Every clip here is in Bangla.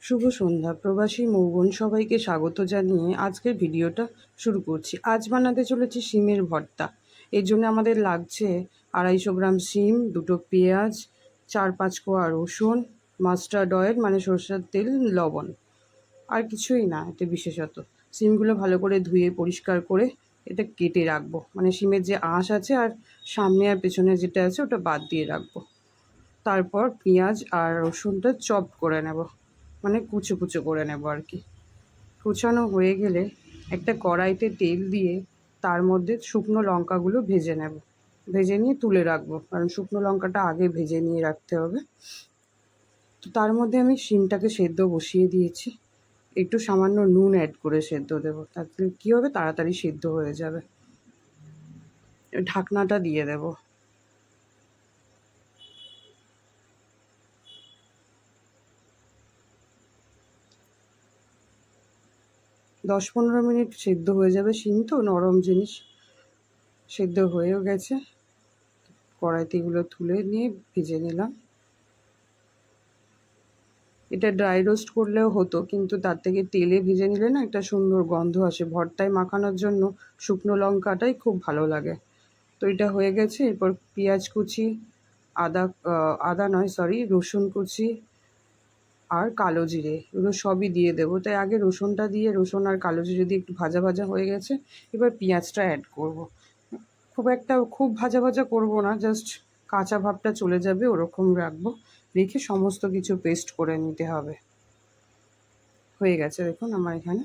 শুভ সন্ধ্যা প্রবাসী মৌবন সবাইকে স্বাগত জানিয়ে আজকের ভিডিওটা শুরু করছি। আজ বানাতে চলেছি শিমের ভর্তা। এর জন্য আমাদের লাগছে 250 গ্রাম শিম, 2টো পেঁয়াজ, 4-5 কোয়া রসুন, মাস্টার্ড অয়েল মানে সরষের তেল, লবণ। আর কিছুই না এতে বিশেষত। শিমগুলো ভালো করে ধুয়ে পরিষ্কার করে এটা কেটে রাখবো, মানে শিমের যে আঁশ আছে আর সামনে আর পেছনে যেটা আছে ওটা বাদ দিয়ে রাখবো। তারপর পেঁয়াজ আর রসুনটা চপ করে নেব, মানে কুচো কুচো করে নেব আর কি। কুচানো হয়ে গেলে একটা কড়াইতে তেল দিয়ে তার মধ্যে শুকনো লঙ্কাগুলো ভেজে নেব, ভেজে নিয়ে তুলে রাখবো, কারণ শুকনো লঙ্কাটা আগে ভেজে নিয়ে রাখতে হবে। তো তার মধ্যে আমি শিমটাকে সেদ্ধ বসিয়ে দিয়েছি, একটু সামান্য নুন অ্যাড করে সেদ্ধ দেবো, তাতে কী হবে তাড়াতাড়ি সেদ্ধ হয়ে যাবে। ঢাকনাটা দিয়ে দেবো। 10-15 মিনিট সেদ্ধ হয়ে যাবে, শিম তো নরম জিনিস। সেদ্ধ হয়েও গেছে, কড়াইতে এগুলো তুলে নিয়ে ভেজে নিলাম। এটা ড্রাই রোস্ট করলেও হতো, কিন্তু তার থেকে তেলে ভেজে নিলে না একটা সুন্দর গন্ধ আসে। ভর্তায় মাখানোর জন্য শুকনো লঙ্কাটাই খুব ভালো লাগে। তো এটা হয়ে গেছে। এরপর পেঁয়াজ কুচি, রসুন কুচি আর কালো জিরে, এগুলো সবই দিয়ে দেবো। তাই আগে রসুনটা দিয়ে, রসুন আর কালো জিরে দিয়ে একটু ভাজা ভাজা হয়ে গেছে। এবার পেঁয়াজটা অ্যাড করব। খুব ভাজা ভাজা করব না, জাস্ট কাঁচা ভাবটা চলে যাবে ওরকম রাখবো। রেখে সমস্ত কিছু পেস্ট করে নিতে হবে। হয়ে গেছে দেখুন আমার এখানে।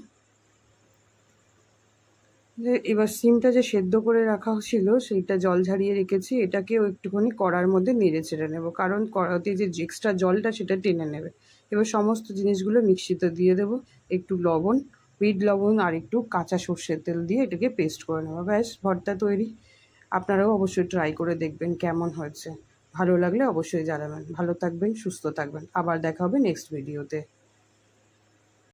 যে এবার সিমটা যে সেদ্ধ করে রাখা ছিল সেইটা জল ঝারিয়ে রেখেছি, এটাকেও একটুখানি কড়ার মধ্যে নেড়ে চেড়ে নেবো, কারণ কড়াতে যে এক্সট্রা জলটা সেটা টেনে নেবে। এবার সমস্ত জিনিসগুলো মিক্সিতে দিয়ে দেবো, একটু লবণ, বিট লবণ আর একটু কাঁচা সর্ষের তেল দিয়ে এটাকে পেস্ট করে নেবো। ব্যাস, ভর্তা তৈরি। আপনারাও অবশ্যই ট্রাই করে দেখবেন কেমন হয়েছে। ভালো লাগলে অবশ্যই জানাবেন। ভালো থাকবেন, সুস্থ থাকবেন। আবার দেখা হবে নেক্সট ভিডিওতে।